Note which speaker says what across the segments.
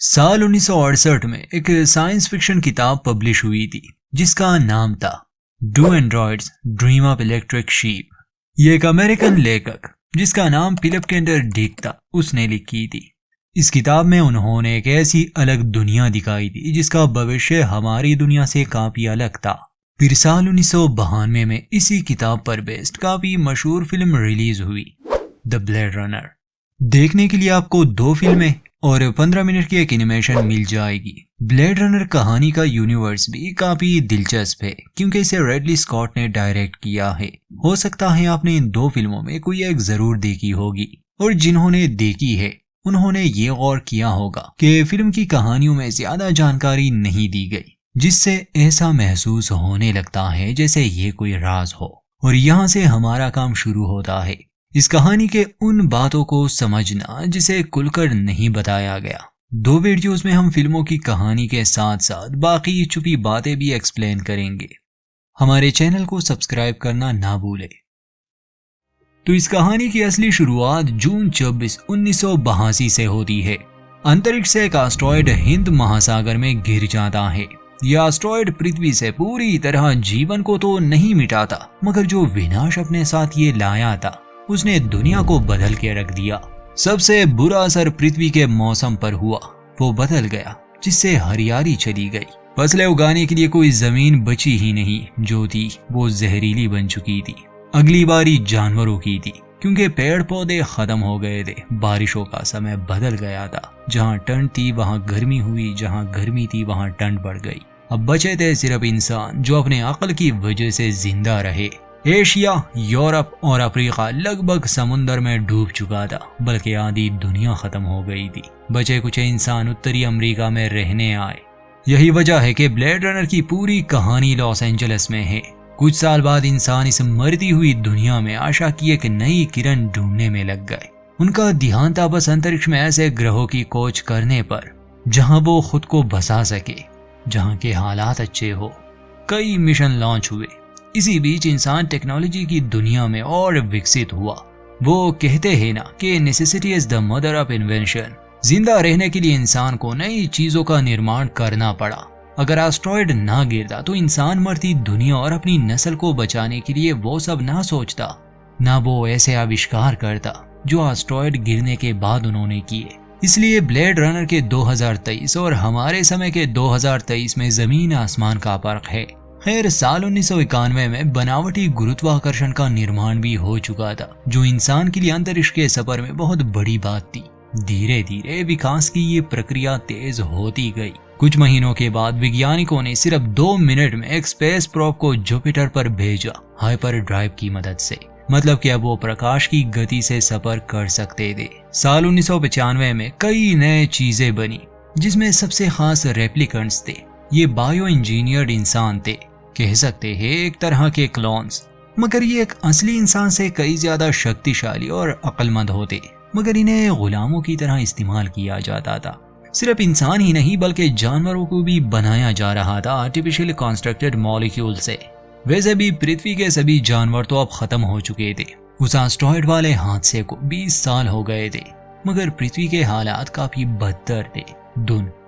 Speaker 1: साल 1968 में एक साइंस फिक्शन किताब पब्लिश हुई थी जिसका नाम था do androids dream of electric sheep. ये एक अमेरिकन लेखक जिसका नाम फिलिप केंडर डिक था, उसने लिखी थी। इस किताब में उन्होंने एक ऐसी अलग दुनिया दिखाई थी जिसका भविष्य हमारी दुनिया से काफी अलग था। फिर साल 1992 में इसी किताब पर बेस्ड काफी मशहूर फिल्म रिलीज हुई, द ब्लेड रनर। देखने के लिए आपको 2 फिल्में और 15 मिनट की एक एनिमेशन मिल जाएगी। ब्लेड रनर कहानी का यूनिवर्स भी काफी दिलचस्प है क्योंकि इसे रिडली स्कॉट ने डायरेक्ट किया है। हो सकता है आपने इन 2 फिल्मों में कोई एक जरूर देखी होगी, और जिन्होंने देखी है उन्होंने ये गौर किया होगा कि फिल्म की कहानियों में ज्यादा जानकारी नहीं दी गई, जिससे ऐसा महसूस होने लगता है जैसे ये कोई राज हो। और यहाँ से हमारा काम शुरू होता है, इस कहानी के उन बातों को समझना जिसे खुलकर नहीं बताया गया। 2 वीडियोस में हम फिल्मों की कहानी के साथ साथ बाकी छुपी बातें भी एक्सप्लेन करेंगे। हमारे चैनल को सब्सक्राइब करना ना भूले। तो इस कहानी की असली शुरुआत जून 24, 1982 से होती है। अंतरिक्ष से एक एस्टेरॉयड हिंद महासागर में गिर जाता है। यह एस्टेरॉयड पृथ्वी से पूरी तरह जीवन को तो नहीं मिटाता, मगर जो विनाश अपने साथ ये लाया था उसने दुनिया को बदल के रख दिया। सबसे बुरा असर पृथ्वी के मौसम पर हुआ, वो बदल गया, जिससे हरियाली चली गई। फसलें उगाने के लिए कोई जमीन बची ही नहीं, जो थी वो जहरीली बन चुकी थी। अगली बारी जानवरों की थी क्योंकि पेड़ पौधे खत्म हो गए थे। बारिशों का समय बदल गया था, जहाँ ठंड थी वहाँ गर्मी हुई, जहाँ गर्मी थी वहाँ ठंड बढ़ गई। अब बचे थे सिर्फ इंसान जो अपने अक्ल की वजह से जिंदा रहे। एशिया, यूरोप और अफ्रीका लगभग समुंदर में डूब चुका था, बल्कि आधी दुनिया खत्म हो गई थी। बचे कुछ इंसान उत्तरी अमेरिका में रहने आए। यही वजह है कि ब्लेड रनर की पूरी कहानी लॉस एंजलिस में है। कुछ साल बाद इंसान इस मरती हुई दुनिया में आशा की एक नई किरण ढूंढने में लग गए। उनका ध्यान था बस अंतरिक्ष में ऐसे ग्रहों की खोज करने पर जहां वो खुद को बसा सके, जहां के हालात अच्छे हो। कई मिशन लॉन्च हुए। इसी बीच इंसान टेक्नोलॉजी की दुनिया में और विकसित हुआ। वो कहते हैं ना कि necessity is the mother of invention. जिंदा रहने के लिए इंसान को नई चीजों का निर्माण करना पड़ा। अगर एस्टेरॉयड ना गिरता तो इंसान मरती दुनिया और अपनी नस्ल को बचाने के लिए वो सब ना सोचता, ना वो ऐसे आविष्कार करता जो एस्टेरॉयड गिरने के बाद उन्होंने किए। इसलिए ब्लेड रनर के 2023 और हमारे समय के 2023 में जमीन आसमान का फर्क है। खैर, साल 1991 में बनावटी गुरुत्वाकर्षण का निर्माण भी हो चुका था, जो इंसान के लिए अंतरिक्ष के सफर में बहुत बड़ी बात थी। धीरे धीरे विकास की ये प्रक्रिया तेज होती गई। कुछ महीनों के बाद वैज्ञानिकों ने सिर्फ 2 मिनट में एक स्पेस प्रोब को जुपिटर पर भेजा, हाइपर ड्राइव की मदद से। मतलब कि अब वो प्रकाश की गति से सफर कर सकते थे। साल 1995 में कई नए चीजें बनी, जिसमें सबसे खास रेप्लिकेंट्स थे। ये बायो इंजीनियर्ड इंसान थे, कह सकते हैं एक तरह के क्लोन्स, मगर ये एक असली इंसान से कई ज्यादा शक्तिशाली और अक्लमंद होते। मगर इन्हें गुलामों की तरह इस्तेमाल किया जाता था। सिर्फ इंसान ही नहीं बल्कि जानवरों को भी बनाया जा रहा था आर्टिफिशियल कंस्ट्रक्टेड मॉलिक्यूल से। वैसे भी पृथ्वी के सभी जानवर तो अब खत्म हो चुके थे। उस एस्टेरॉयड वाले हादसे को 20 साल हो गए थे, मगर पृथ्वी के हालात काफी बदतर थे।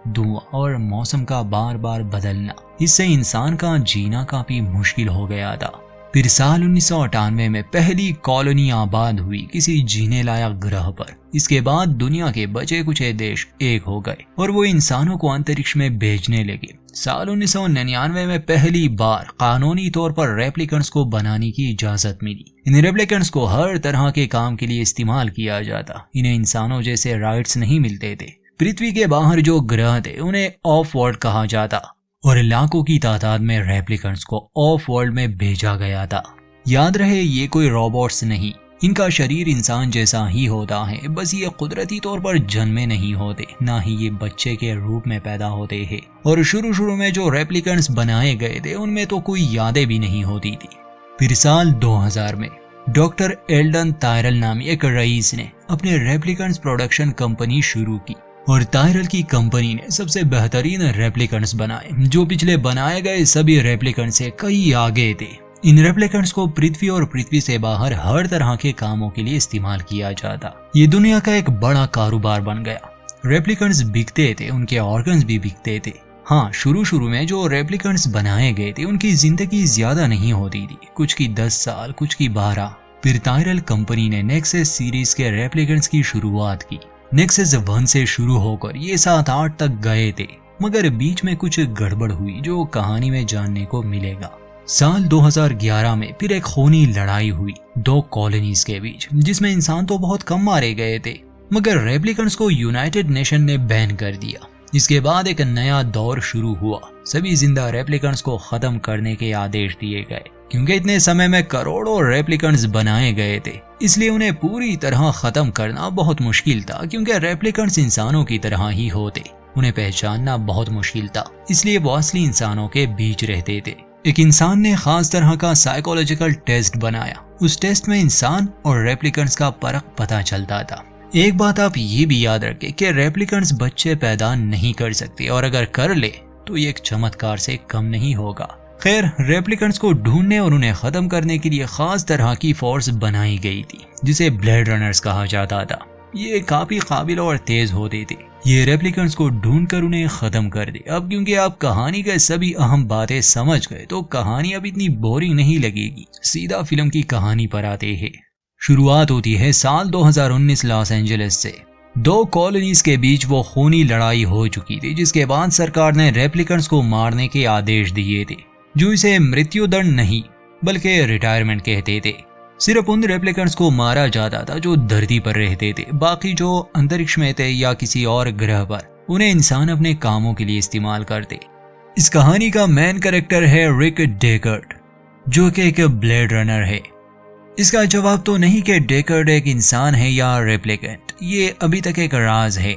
Speaker 1: धुआं और मौसम का बार बार बदलना, इससे इंसान का जीना काफी मुश्किल हो गया था। फिर साल 1998 में पहली कॉलोनी आबाद हुई किसी जीने लायक ग्रह पर। इसके बाद दुनिया के बचे कुछ देश एक हो गए और वो इंसानों को अंतरिक्ष में भेजने लगे। साल 1999 में पहली बार कानूनी तौर पर रेप्लिकेंट्स को बनाने की इजाजत मिली। इन रेप्लिकेंट्स को हर तरह के काम के लिए इस्तेमाल किया जाता। इन्हें इंसानों जैसे राइट्स नहीं मिलते थे। पृथ्वी के बाहर जो ग्रह थे उन्हें ऑफ वर्ल्ड कहा जाता और लाखों की तादाद में रेप्लिकेंट्स को ऑफ वर्ल्ड में भेजा गया था। याद रहे, ये कोई रोबोट्स नहीं, इनका शरीर इंसान जैसा ही होता है, बस ये कुदरती तौर पर जन्मे नहीं होते, ना ही ये बच्चे के रूप में पैदा होते हैं। और शुरू में जो रेप्लिकेंट्स बनाए गए थे उनमें तो कोई यादें भी नहीं होती थी। फिर साल 2000 में डॉक्टर एल्डन तायरल नामी एक रईस ने अपने रेप्लिकेंट्स प्रोडक्शन कंपनी शुरू की और तायरल की कंपनी ने सबसे बेहतरीन रेप्लिकेंट्स बनाए, जो पिछले बनाए गए सभी रेप्लिकेंट्स से कई आगे थे। इन रेप्लिकेंट्स को पृथ्वी और पृथ्वी से बाहर हर तरह के कामों के लिए इस्तेमाल किया जाता। ये दुनिया का एक बड़ा कारोबार बन गया। रेप्लिकेंट्स बिकते थे, उनके ऑर्गन्स भी बिकते थे। हाँ, शुरू में जो रेप्लिकेंट्स बनाए गए थे उनकी जिंदगी ज्यादा नहीं होती थी, कुछ की 10 साल, कुछ की 12। फिर टायरल कंपनी ने नेक्सस सीरीज के रेप्लिकेंट्स की शुरुआत की। नेक्सस 1 से शुरू होकर ये 7-8 तक गए थे, मगर बीच में कुछ गड़बड़ हुई जो कहानी में जानने को मिलेगा। साल 2011 में फिर एक खूनी लड़ाई हुई 2 कॉलोनीज के बीच, जिसमें इंसान तो बहुत कम मारे गए थे, मगर रेप्लिकेंट्स को यूनाइटेड नेशन ने बैन कर दिया। इसके बाद एक नया दौर शुरू हुआ, सभी जिंदा रेप्लिकेंट्स को खत्म करने के आदेश दिए गए। क्योंकि इतने समय में करोड़ों रेप्लिकेंट्स बनाए गए थे, इसलिए उन्हें पूरी तरह खत्म करना बहुत मुश्किल था। क्योंकि रेप्लिकेंट्स इंसानों की तरह ही होते, उन्हें पहचानना बहुत मुश्किल था, इसलिए वो असली इंसानों के बीच रहते थे। एक इंसान ने खास तरह का साइकोलॉजिकल टेस्ट बनाया। उस टेस्ट में इंसान और रेप्लिकेंट्स का फर्क पता चलता था। एक बात आप ये भी याद रखें कि रेप्लिकेंट्स बच्चे पैदा नहीं कर सकते, और अगर कर ले तो ये एक चमत्कार से कम नहीं होगा। खैर, रेप्लिकेंट्स को ढूंढने और उन्हें खत्म करने के लिए खास तरह की फोर्स बनाई गई थी, जिसे ब्लेड रनर्स कहा जाता था। ये काफी काबिल और तेज होते थे। ये रेप्लिकेंट्स को ढूंढकर उन्हें खत्म कर दे। अब क्योंकि आप कहानी के सभी अहम बातें समझ गए, तो कहानी अब इतनी बोरिंग नहीं लगेगी। सीधा फिल्म की कहानी पर आते हैं। शुरुआत होती है साल 2019 लॉस एंजलिस से। 2 कॉलोनीज के बीच वो खूनी लड़ाई हो चुकी थी, जिसके बाद सरकार ने रेप्लिकेंट्स को मारने के आदेश दिए थे, जो इसे मृत्युदंड नहीं बल्कि रिटायरमेंट कहते थे। सिर्फ उन रेप्लिकेंट्स को मारा जाता था जो धरती पर रहते थे, बाकी जो अंतरिक्ष में थे या किसी और ग्रह पर, उन्हें इंसान अपने कामों के लिए इस्तेमाल करते। इस कहानी का मेन कैरेक्टर है रिक डेकर्ड, जो कि एक ब्लेड रनर है। इसका जवाब तो नहीं कि डेकर्ड एक इंसान है या रेप्लिकेंट, ये अभी तक एक राज है।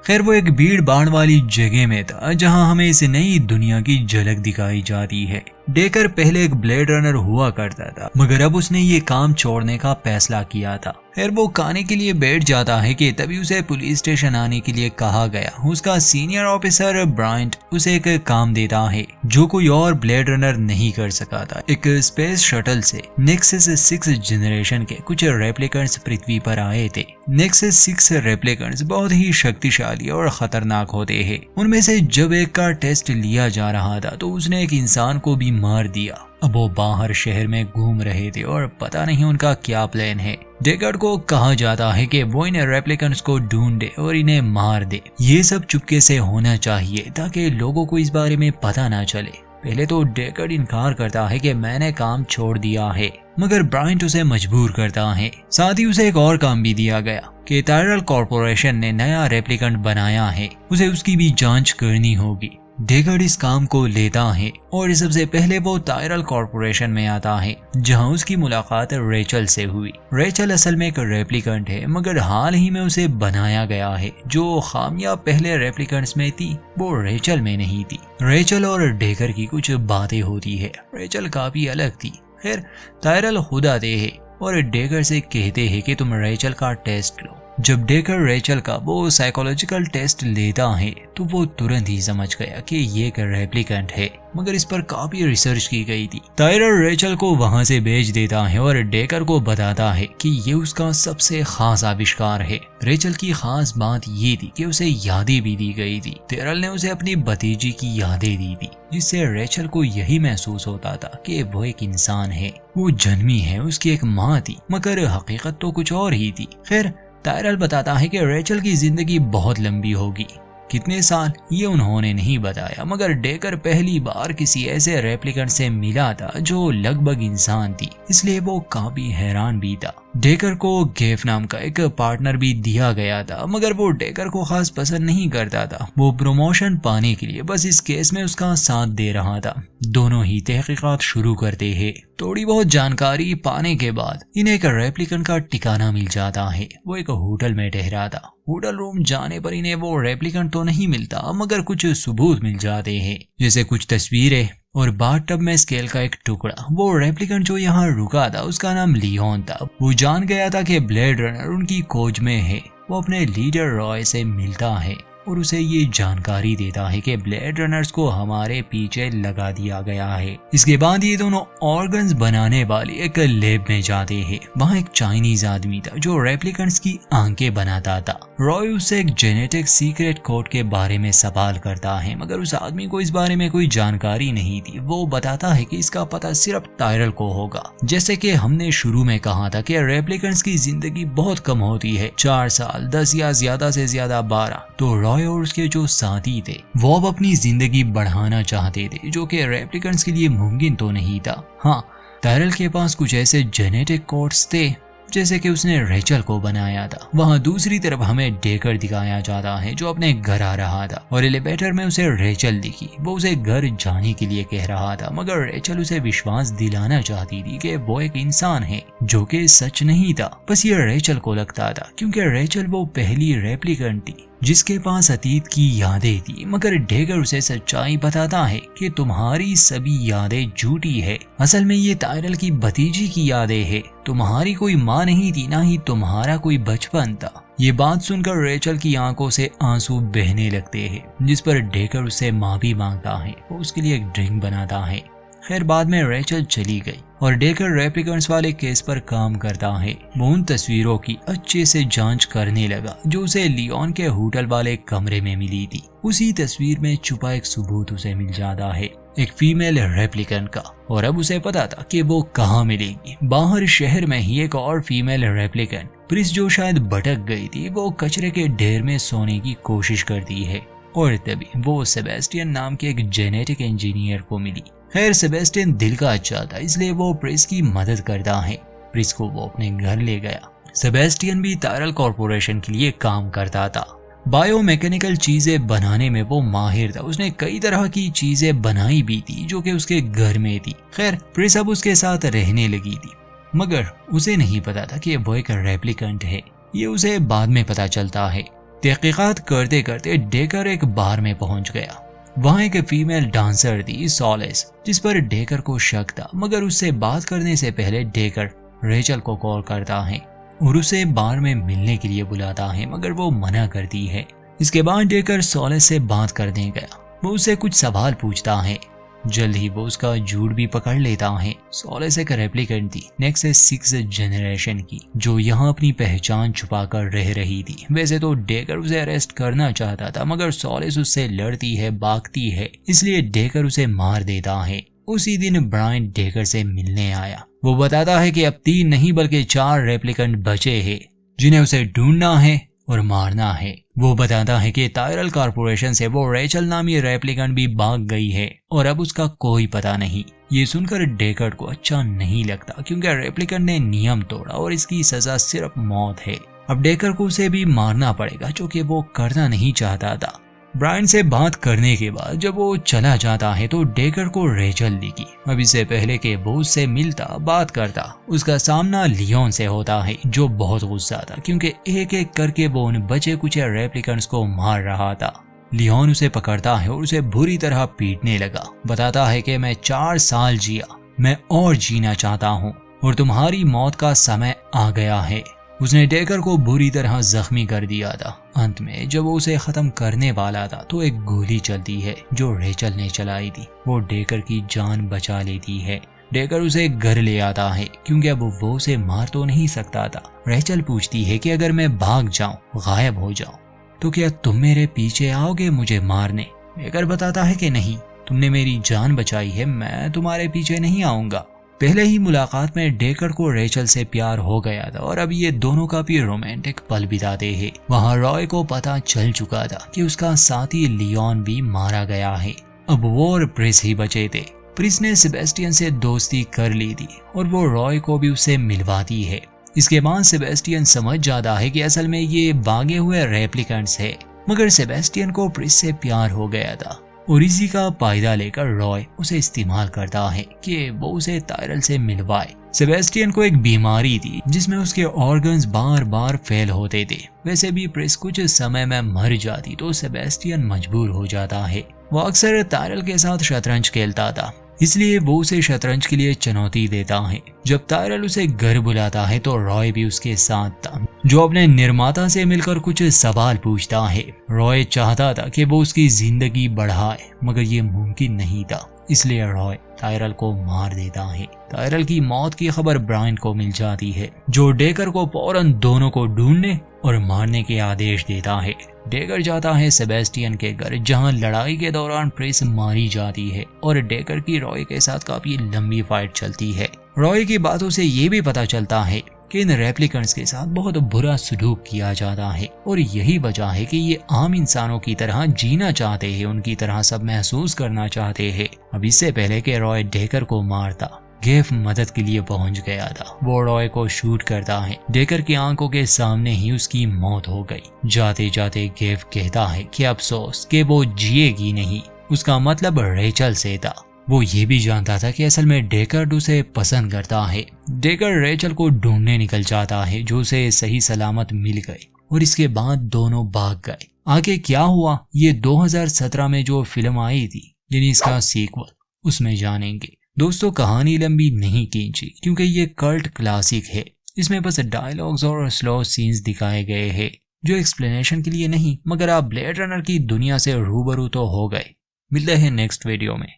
Speaker 1: खैर, वो एक भीड़ भाड़ वाली जगह में था जहां हमें इस नई दुनिया की झलक दिखाई जाती है। डेकर पहले एक ब्लेड रनर हुआ करता था, मगर अब उसने ये काम छोड़ने का फैसला किया था। खैर, वो खाने के लिए बैठ जाता है कि तभी उसे पुलिस स्टेशन आने के लिए कहा गया। उसका सीनियर ऑफिसर ब्रायंट उसे एक काम देता है जो कोई और ब्लेड रनर नहीं कर सका था। एक स्पेस शटल से नेक्सस 6 जनरेशन के कुछ रेप्लिकेंट्स पृथ्वी पर आए थे। नेक्सस 6 रेप्लिकेंट्स बहुत ही शक्तिशाली और खतरनाक होते हैं। उनमें से जब एक का टेस्ट लिया जा रहा था तो उसने एक इंसान को भी मार दिया। अब वो बाहर शहर में घूम रहे थे और पता नहीं उनका क्या प्लान है। डेकर्ड को कहा जाता है कि वो इन रेप्लिकेंट्स को ढूंढे और इन्हें मार दे। ये सब चुपके से होना चाहिए ताकि लोगों को इस बारे में पता ना चले। पहले तो डेकर्ड इनकार करता है कि मैंने काम छोड़ दिया है, मगर ब्रायंट उसे मजबूर करता है। साथ ही उसे एक और काम भी दिया गया कि टायरल कॉर्पोरेशन ने नया रेप्लिकेंट बनाया है, उसे उसकी भी जांच करनी होगी। डेकर्ड इस काम को लेता है और सबसे पहले वो टायरल कॉर्पोरेशन में आता है, जहां उसकी मुलाकात रेचल से हुई। रेचल असल में एक रेप्लिकेंट है, मगर हाल ही में उसे बनाया गया है। जो खामियां पहले रेप्लिकेंट्स में थी वो रेचल में नहीं थी। रेचल और डेकर की कुछ बातें होती है। रेचल काफी अलग थी। खैर, टायरल खुद आते हैं और डेकर से कहते हैं कि तुम रेचल का टेस्ट लो। जब डेकर रेचल का वो साइकोलॉजिकल टेस्ट लेता है तो वो तुरंत ही समझ गया कि ये एक रेप्लिकेंट है, मगर इस पर काफी रिसर्च की गई थी। टायरल रेचल को वहां से भेज देता है और डेकर को बताता है कि ये उसका सबसे खास आविष्कार है। रेचल की खास बात ये थी कि उसे यादें भी दी गई थी। टायरल ने उसे अपनी भतीजी की यादें दी थी, जिससे रेचल को यही महसूस होता था कि वो एक इंसान है, वो जन्मी है, उसकी एक माँ थी, मगर हकीकत तो कुछ और ही थी। खैर, टायरल बताता है कि रेचल की जिंदगी बहुत लंबी होगी। कितने साल ये उन्होंने नहीं बताया, मगर डेकर पहली बार किसी ऐसे रेप्लिकेंट से मिला था जो लगभग इंसान थी, इसलिए वो काफी हैरान भी था। डेकर को गेफ नाम का एक पार्टनर भी दिया गया था, मगर वो डेकर को खास पसंद नहीं करता था। वो प्रमोशन पाने के लिए बस इस केस में उसका साथ दे रहा था। दोनों ही तहकीकात शुरू करते हैं। थोड़ी बहुत जानकारी पाने के बाद इन्हें एक रेप्लिकेंट का ठिकाना मिल जाता है। वो एक होटल में ठहरा था। होटल रूम जाने पर इन्हें वो रेप्लिकेंट तो नहीं मिलता, मगर कुछ सबूत मिल जाते हैं, जैसे कुछ तस्वीरें और बाथटब में स्केल का एक टुकड़ा। वो रेप्लिकेंट जो यहाँ रुका था उसका नाम लियोन था। वो जान गया था कि ब्लेड रनर उनकी खोज में है। वो अपने लीडर रॉय से मिलता है और उसे ये जानकारी देता है कि ब्लेड रनर्स को हमारे पीछे लगा दिया गया है। इसके बाद ये दोनों ऑर्गन्स बनाने वाले एक लैब में जाते हैं। वहाँ एक चाइनीज आदमी था जो रेप्लिकेंट्स की आंखें बनाता था। रॉय उससे एक जेनेटिक सीक्रेट कोड के बारे में सवाल करता है, मगर उस आदमी को इस बारे में कोई जानकारी नहीं थी। वो बताता है कि इसका पता सिर्फ टायरल को होगा। जैसे कि हमने शुरू में कहा था कि रेप्लिकेंट्स की जिंदगी बहुत कम होती है, 4 साल, 10 या ज्यादा से ज्यादा 12। तो रॉय और उसके जो साथी थे वो अब अपनी जिंदगी बढ़ाना चाहते थे, जो कि रेप्लिकेंट्स के लिए मुमकिन तो नहीं था। हाँ, टायरल के पास कुछ ऐसे जेनेटिक कोड्स थे जैसे कि उसने रेचल को बनाया था। वहाँ दूसरी तरफ हमें डेकर दिखाया जाता है जो अपने घर आ रहा था और एलिवेटर में उसे रेचल दिखी। वो उसे घर जाने के लिए कह रहा था, मगर रेचल उसे विश्वास दिलाना चाहती थी कि वो एक इंसान है, जो कि सच नहीं था। बस ये रेचल को लगता था, क्योंकि रेचल वो पहली रेप्लिकेंट थी जिसके पास अतीत की यादें थी। मगर डेकर उसे सच्चाई बताता है कि तुम्हारी सभी यादें झूठी है। असल में ये टायरल की भतीजी की यादें है। तुम्हारी कोई माँ नहीं थी, ना ही तुम्हारा कोई बचपन था। ये बात सुनकर रेचल की आंखों से आंसू बहने लगते हैं, जिस पर डेकर उससे माफी मांगता है। वो उसके लिए एक ड्रिंक बनाता है। खैर, बाद में रेचल चली गई और डेकर रेप्लिकेंट्स वाले केस पर काम करता है। वो उन तस्वीरों की अच्छे से जांच करने लगा जो उसे लियोन के होटल वाले कमरे में मिली थी। उसी तस्वीर में छुपा एक सबूत उसे मिल जाता है, एक फीमेल रेप्लिकेंट का। और अब उसे पता था कि वो कहाँ मिलेगी। बाहर शहर में ही एक और फीमेल रेप्लिकेंट प्रिस, जो शायद भटक गई थी, वो कचरे के ढेर में सोने की कोशिश करती है। और तभी वो सेबेस्टियन नाम के एक जेनेटिक इंजीनियर को मिली। खैर, सेबेस्टियन दिल का अच्छा था, इसलिए वो प्रिस की मदद करता है। प्रिस को वो अपने घर ले गया। सेबेस्टियन भी टायरल कॉर्पोरेशन के लिए काम करता था। बायोमैकेनिकल चीजें बनाने में वो माहिर था। उसने कई तरह की चीजें बनाई भी थी जो कि उसके घर में थी। खैर, प्रिस अब उसके साथ रहने लगी थी, मगर उसे नहीं पता था कि वो एक रेप्लिकेंट है। ये उसे बाद में पता चलता है। तहकीकात करते करते डेकर एक बार में पहुंच गया। वहाँ एक फीमेल डांसर थी, सोलिस, जिस पर डेकर को शक था। मगर उससे बात करने से पहले डेकर रेचल को कॉल करता है और उसे बार में मिलने के लिए बुलाता है, मगर वो मना करती है। इसके बाद डेकर सोलिस से बात करने गया। वो उससे कुछ सवाल पूछता है। जल्द ही वो उसका झूठ भी पकड़ लेता है। सोलिस एक रेप्लिकेंट थी, नेक्सस 6 जनरेशन की, जो यहाँ अपनी पहचान छुपा कर रह रही थी। वैसे तो डेकर उसे अरेस्ट करना चाहता था, मगर सोलिस उससे लड़ती है, भागती है, इसलिए डेकर उसे मार देता है। उसी दिन ब्रायन डेकर से मिलने आया। वो बताता है कि अब 3 नहीं बल्कि 4 रेप्लिकेंट बचे हैं, जिन्हें उसे ढूंढना है और मारना है। वो बताता है कि टायरल कॉर्पोरेशन से वो रेचल नामी रेप्लिकेंट भी भाग गई है और अब उसका कोई पता नहीं। ये सुनकर डेकर को अच्छा नहीं लगता, क्योंकि रेप्लिकेंट ने नियम तोड़ा और इसकी सजा सिर्फ मौत है। अब डेकर को उसे भी मारना पड़ेगा, जो कि वो करना नहीं चाहता था। ब्रायन से बात करने के बाद जब वो चला जाता है तो डेकर को रेचल दिखी। अब इससे पहले कि वो उससे मिलता, बात करता, उसका सामना लियोन से होता है, जो बहुत गुस्सा था, क्योंकि एक एक करके वो उन बचे कुछ रेप्लिकेंट्स को मार रहा था। लियोन उसे पकड़ता है और उसे बुरी तरह पीटने लगा। बताता है कि मैं 4 साल जिया, मैं और जीना चाहता हूँ और तुम्हारी मौत का समय आ गया है। उसने डेकर को बुरी तरह जख्मी कर दिया था। अंत में जब वो उसे खत्म करने वाला था तो एक गोली चलती है जो रेचल ने चलाई थी। वो डेकर की जान बचा लेती है। डेकर उसे घर ले आता है, क्योंकि अब वो उसे मार तो नहीं सकता था। रेचल पूछती है कि अगर मैं भाग जाऊं, गायब हो जाऊं, तो क्या तुम मेरे पीछे आओगे मुझे मारने? डेकर बताता है कि नहीं, तुमने मेरी जान बचाई है, मैं तुम्हारे पीछे नहीं आऊंगा। पहले ही मुलाकात में डेकर को रेचल से प्यार हो गया था और अब ये दोनों काफी रोमांटिक पल बिताते हैं। वहाँ रॉय को पता चल चुका था कि उसका साथी लियोन भी मारा गया है। अब वो और प्रिस ही बचे थे। प्रिस ने सेबेस्टियन से दोस्ती कर ली थी और वो रॉय को भी उससे मिलवाती है। इसके बाद सेबेस्टियन समझ जाता है कि असल में ये भागे हुए रेप्लिकेंट्स है, मगर सेबेस्टियन को प्रिस से प्यार हो गया था और इसी का फायदा लेकर रॉय उसे इस्तेमाल करता है कि वो उसे टायरल से मिलवाए। सेबेस्टियन को एक बीमारी थी जिसमें उसके ऑर्गन्स बार बार फेल होते थे। वैसे भी प्रिस कुछ समय में मर जाती तो सेबेस्टियन मजबूर हो जाता है। वो अक्सर टायरल के साथ शतरंज खेलता था, इसलिए वो उसे शतरंज के लिए चुनौती देता है। जब टायरल उसे घर बुलाता है तो रॉय भी उसके साथ था। जो अपने निर्माता से मिलकर कुछ सवाल पूछता है। रॉय चाहता था कि वो उसकी जिंदगी बढ़ाए, मगर ये मुमकिन नहीं था, इसलिए रॉय टायरल को मार देता है। टायरल की मौत की खबर ब्रायन को मिल जाती है, जो डेकर को फौरन दोनों को ढूंढने और मारने के आदेश देता है। डेकर जाता है सेबेस्टियन के घर, जहां लड़ाई के दौरान प्रेस मारी जाती है और डेकर की रॉय के साथ काफी लंबी फाइट चलती है। रॉय की बातों से ये भी पता चलता है कि इन रेप्लिकेंट्स के साथ बहुत बुरा सलूक किया जाता है और यही वजह है कि ये आम इंसानों की तरह जीना चाहते हैं, उनकी तरह सब महसूस करना चाहते हैं। अब इससे पहले कि रॉय डेकर को मारता, गेफ मदद के लिए पहुंच गया था। वो रॉय को शूट करता है। डेकर की आंखों के सामने ही उसकी मौत हो गई। जाते जाते गेफ कहता है कि अफसोस कि वो जिएगी नहीं। उसका मतलब रेचल से था। वो ये भी जानता था कि असल में डेकर उसे पसंद करता है। डेकर रेचल को ढूंढने निकल जाता है, जो उसे सही सलामत मिल गए और इसके बाद दोनों भाग गए। आगे क्या हुआ ये 2017 में जो फिल्म आई थी, यानी इसका सीक्वल, उसमें जानेंगे। दोस्तों, कहानी लंबी नहीं खींची क्योंकि ये कल्ट क्लासिक है। इसमें बस डायलॉग्स और स्लो सीन्स दिखाए गए हैं, जो एक्सप्लेनेशन के लिए नहीं, मगर आप ब्लेड रनर की दुनिया से रूबरू तो हो गए। मिलते हैं नेक्स्ट वीडियो में।